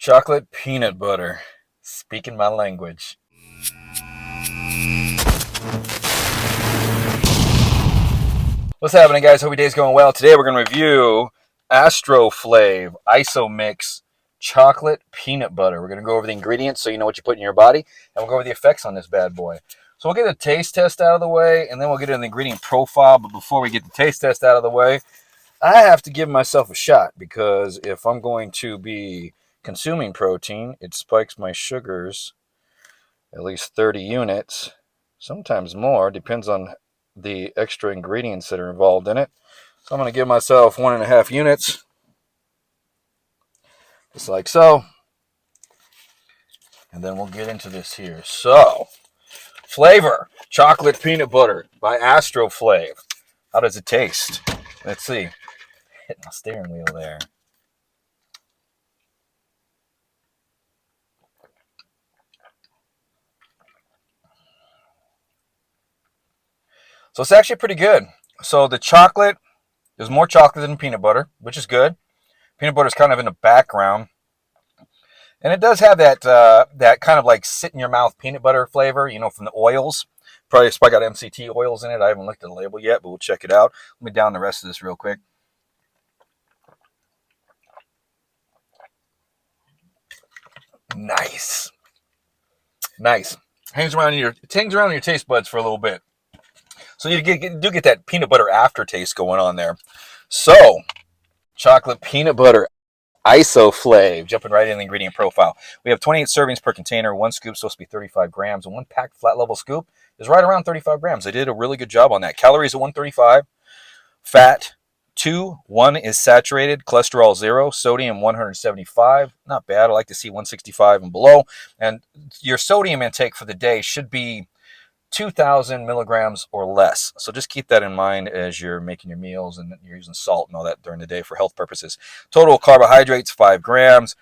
Chocolate peanut butter. Speaking my language. What's happening, guys? Hope your day's going well. Today we're going to review AstroFlav ISOMIX chocolate peanut butter. We're going to go over the ingredients so you know what you put in your body, and we'll go over the effects on this bad boy. So we'll get a taste test out of the way, and then we'll get into the ingredient profile. But before we get the taste test out of the way, I have to give myself a shot, because if I'm going to be consuming protein, it spikes my sugars at least 30 units, sometimes more, depends on the extra ingredients that are involved in it. So I'm going to give myself 1.5 units, just like so. And then we'll get into this here. So, flavor, chocolate peanut butter by AstroFlav. How does it taste? Let's see. Hit my steering wheel there. So it's actually pretty good. So the chocolate, there's more chocolate than peanut butter, which is good. Peanut butter is kind of in the background. And it does have that that kind of like sit in your mouth peanut butter flavor, you know, from the oils. Probably got MCT oils in it. I haven't looked at the label yet, but we'll check it out. Let me down the rest of this real quick. Nice. Nice. It hangs around in your taste buds for a little bit. So you do get that peanut butter aftertaste going on there. So, chocolate peanut butter ISOFlav. Jumping right in the ingredient profile. We have 28 servings per container. One scoop is supposed to be 35 grams. And one packed flat level scoop is right around 35 grams. They did a really good job on that. Calories at 135. Fat 2. 1 is saturated. Cholesterol 0. Sodium 175. Not bad. I like to see 165 and below. And your sodium intake for the day should be 2,000 milligrams or less. So just keep that in mind as you're making your meals and you're using salt and all that during the day for health purposes. Total carbohydrates, 5 grams.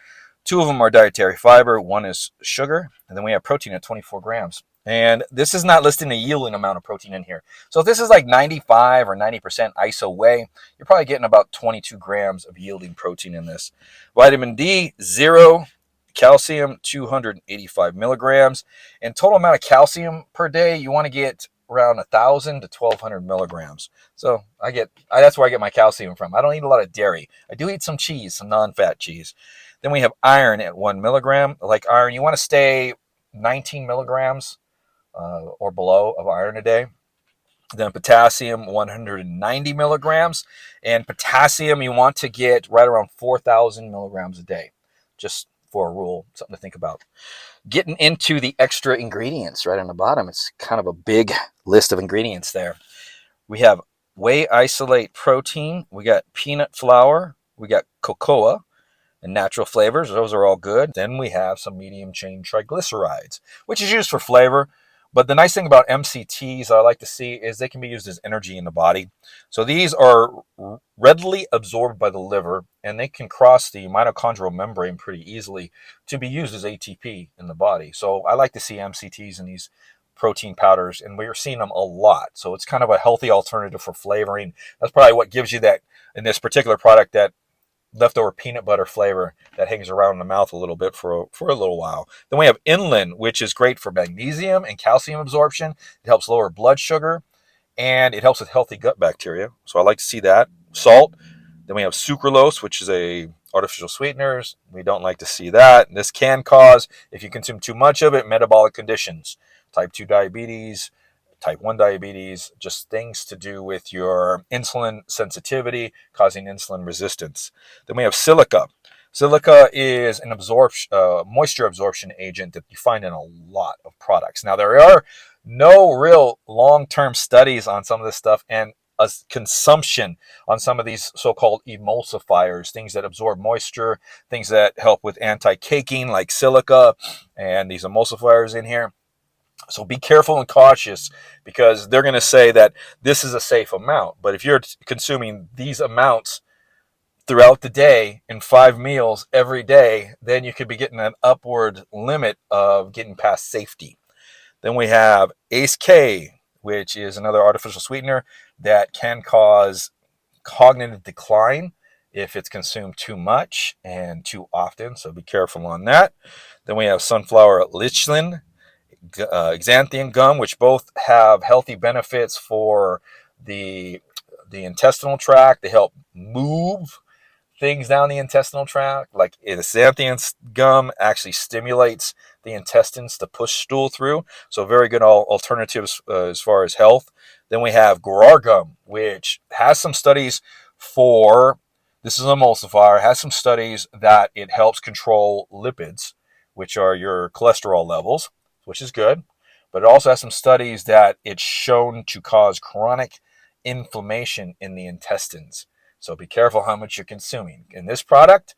2 of them are dietary fiber. 1 is sugar. And then we have protein at 24 grams. And this is not listing the yielding amount of protein in here. So if this is like 95 or 90% ISO whey, you're probably getting about 22 grams of yielding protein in this. Vitamin D, 0. Calcium, 285 milligrams. And total amount of calcium per day, you want to get around 1,000 to 1,200 milligrams. So that's where I get my calcium from. I don't eat a lot of dairy. I do eat some cheese, some non-fat cheese. Then we have iron at 1 milligram. Like iron, you want to stay 19 milligrams or below of iron a day. Then potassium, 190 milligrams. And potassium, you want to get right around 4,000 milligrams a day. Just for a rule, something to think about. Getting into the extra ingredients right on the bottom, it's kind of a big list of ingredients there. We have whey isolate protein, we got peanut flour, we got cocoa, and natural flavors. Those are all good. Then we have some medium chain triglycerides, which is used for flavor. But the nice thing about MCTs I like to see is they can be used as energy in the body. So these are readily absorbed by the liver, and they can cross the mitochondrial membrane pretty easily to be used as ATP in the body. So I like to see MCTs in these protein powders, and we're seeing them a lot. So it's kind of a healthy alternative for flavoring. That's probably what gives you that, in this particular product, that leftover peanut butter flavor that hangs around in the mouth a little bit for a little while. Then we have inulin, which is great for magnesium and calcium absorption. It helps lower blood sugar, and it helps with healthy gut bacteria. So I like to see that. Salt. Then we have sucralose, which is a artificial sweeteners. We don't like to see that. This can cause, if you consume too much of it, metabolic conditions, type 2 diabetes, type 1 diabetes, just things to do with your insulin sensitivity, causing insulin resistance. Then we have silica. Silica is an moisture absorption agent that you find in a lot of products. Now, there are no real long-term studies on some of this stuff, and a consumption on some of these so-called emulsifiers, things that absorb moisture, things that help with anti-caking like silica, and these emulsifiers in here. So be careful and cautious, because they're going to say that this is a safe amount. But if you're consuming these amounts throughout the day in 5 meals every day, then you could be getting an upward limit of getting past safety. Then we have ACE-K, which is another artificial sweetener that can cause cognitive decline if it's consumed too much and too often, so be careful on that. Then we have sunflower lichen, xanthan gum, which both have healthy benefits for the intestinal tract. They help move things down the intestinal tract. Like the xanthan gum actually stimulates the intestines to push stool through. So very good alternatives as far as health. Then we have guar gum, which has some studies for, this is an emulsifier, has some studies that it helps control lipids, which are your cholesterol levels, which is good. But it also has some studies that it's shown to cause chronic inflammation in the intestines. So be careful how much you're consuming. In this product,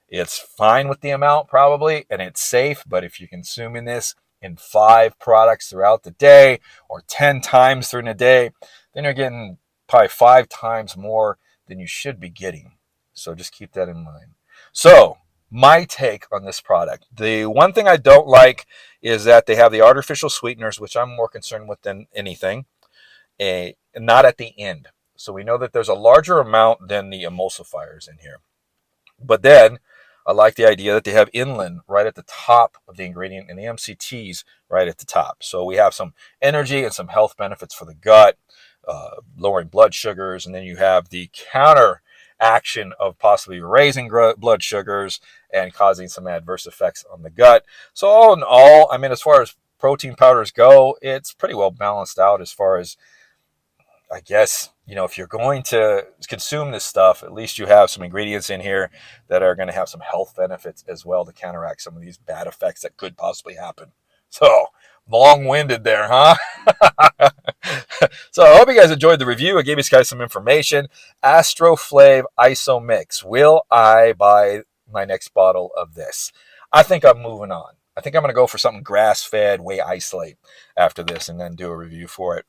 it's fine with the amount probably, and it's safe, but if you're consuming this in 5 products throughout the day or 10 times during the day, then you're getting probably 5 times more than you should be getting. So just keep that in mind. So my take on this product. The one thing I don't like is that they have the artificial sweeteners, which I'm more concerned with than anything, not at the end. So we know that there's a larger amount than the emulsifiers in here. But then I like the idea that they have inulin right at the top of the ingredient and the MCTs right at the top. So we have some energy and some health benefits for the gut, lowering blood sugars, and then you have the counter action of possibly raising blood sugars and causing some adverse effects on the gut. So all in all, I mean, as far as protein powders go, it's pretty well balanced out as far as, I guess, if you're going to consume this stuff, at least you have some ingredients in here that are going to have some health benefits as well to counteract some of these bad effects that could possibly happen. So, long-winded there, huh? So, I hope you guys enjoyed the review. I gave you guys some information. AstroFlav ISOMIX. Will I buy my next bottle of this? I think I'm moving on. I think I'm going to go for something grass-fed whey isolate after this and then do a review for it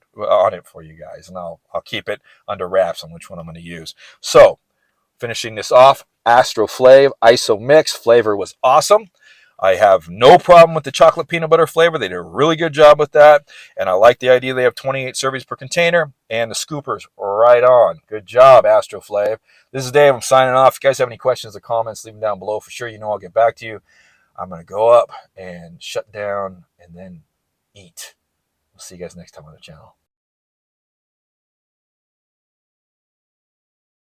for you guys. And I'll keep it under wraps on which one I'm going to use. So, finishing this off, AstroFlav IsoMix. Flavor was awesome. I have no problem with the chocolate peanut butter flavor. They did a really good job with that. And I like the idea they have 28 servings per container. And the scoopers, right on. Good job, AstroFlav. This is Dave. I'm signing off. If you guys have any questions or comments, leave them down below. For sure, I'll get back to you. I'm going to go up and shut down and then eat. We'll see you guys next time on the channel.